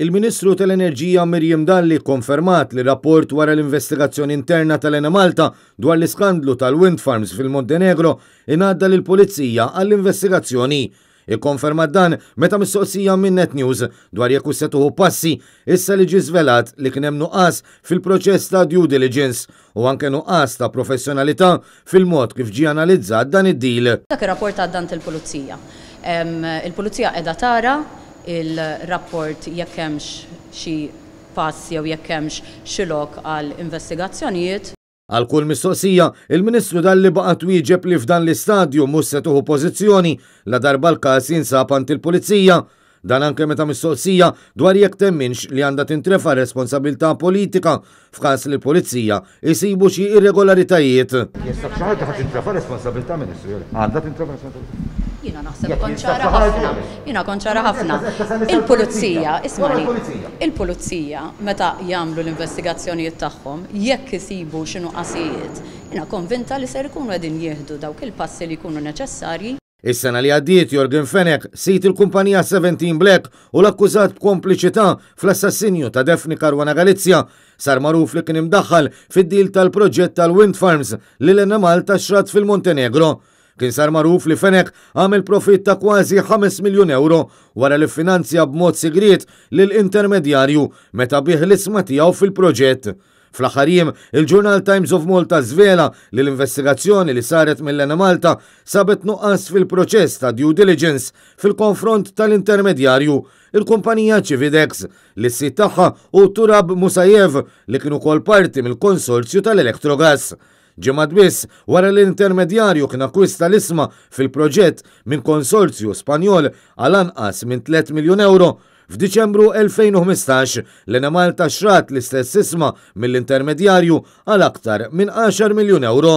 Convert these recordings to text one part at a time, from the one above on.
Il-Ministru tal-Enerġija Miriam Dalli konfermat li rapport wara l-investigazzjoni interna tal-Enemalta dwar l-iskandlu tal-wind farms fil-Montenegro ingħadda lill-Pulizija għall-investigazzjoni. Ikkonfermat dan meta mistoqsija minn Net News dwar jekk se tuħu passi issa li ġie żvelat li kien hemm nuqqas fil-proċess ta' due diligence u anke nuqqas ta' professjonalità fil-mod kif ġie analizzat dan id-deal. Dak ir-rapport għaddant il-Pulizija. Il-Pulizija qiegħda tara il-rapport jekk hemmx xi passi jew jekk hemmx xi lok għal investigazzjonijiet. Għal kull mistoqsija, il-Ministru Dalli baqa' twieġeb li f'dan l-istadju mhux se tuħu pożizzjoni la darba l-każ jinsab ant il-Pulizija. Dan anke meta mistoqsija dwar jekk temminx li għandha tintrefa' responsabilità politika f'każ li l-Pulizija jsibu xi irregolaritajiet. Jista' xi ħadd tintrefa' responsabilità, Ministru, għandha tintrefa' responsabilità. Jiena naħseb konċara ħafna. Jiena konċara ħafna. Il-Pulizija, ismani, il-Pulizija meta jagħmlu l-investigazzjonijiet tagħhom jekk isibu xi nuqqasijiet, jiena konvinta li ser ikunu qegħdin jieħdu dawk il-passi li jkunu neċessarji. Is-sena li għaddiet Jorgen Fenek sit il-kumpanija 17 Black u l-akkużat b'kompliċità fl-assassinju ta' Defni Caruana Galizia sar magħruf li kien imdaħħal fid-dil tal-proġett tal-wind farms li l-Enemalta xrat fil-Montenegro. Kien sar magħruf li Fenek għamel profitt ta' kważi 5 miljun euro wara li finanzja b'mod sigriet lil intermedjarju meta bih l-isma tiegħu fil-proġett. Fl-aħħar jiem, il-Journal Times of Malta żvela li l-investigazzjoni li saret mill-Enemalta sabet nuqqas fil-proċess ta' due diligence fil-konfront tal-intermedjarju, il-kumpanija Cividex li s-sit tagħha u Turab Musajev li kienu kol parti mill-konsorzju tal-Electrogas. Ġimgħat biss wara l-intermedjarju kien akkwista l-isma fil-proġett minn konsorzju Spanjol għal anqas minn 3 miljun euro. F'Diċembru 2015 l-Enemalta xrat l-istess isma mill-intermedjarju għal aktar minn 10 miljun euro.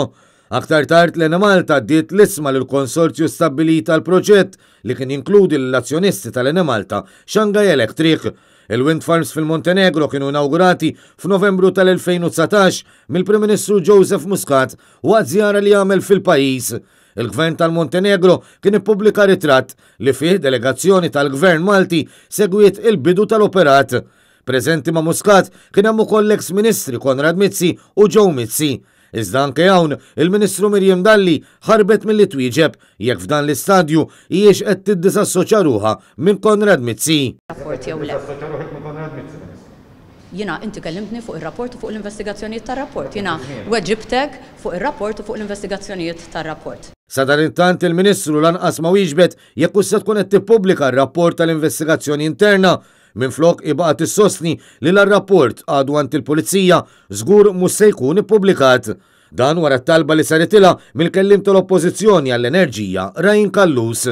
Aktar tard l-Enemalta ddiet l-isma lill-konsorzju stabbilita l-proġett li kien jinkludi l-azzjonisti tal-Enemalta Shanghai Electric. Il-wind farms fil-Montenegro kienu inaugurati f'Novembru tal-2019 mill-Prim Ministru Joseph Muscat waqt żjara li għamel fil-pajjiż. Il-Gvern tal-Montenegro kien ippubblika ritratt li fih delegazzjoni tal-Gvern Malti segwiet il-bidu tal-operat. Preżenti ma' Muscat kien hemm ukoll l-eks ministri Konrad Mizzi u Joe Mizzi. Iżda anke hawn il-Ministru Miriam Dalli ħarbet milli twieġeb jekk f'dan l-istadju hijiex qed tiddisassoċja ruħha minn Konrad Mizzi. Jiena inti kellimtni fuq ir-rapport u fuq l-investigazzjonijiet tar-rapport. Jiena weġibtek fuq ir-rapport u fuq l-investigazzjonijiet tar-rapport. Sa dan intant il-Ministru lanqas ma wieġbet jekk se tkun qed tippubblika r-rapport tal-investigazzjoni interna minflok ibaqgħet tissostni li l-rapport għadu għand il-Pulizija żgur mhux se jkun ippubblikat. Dan wara t-talba li saritilha mill-kellim tal-Oppożizzjoni għall-Enerġija Rajn Kallus.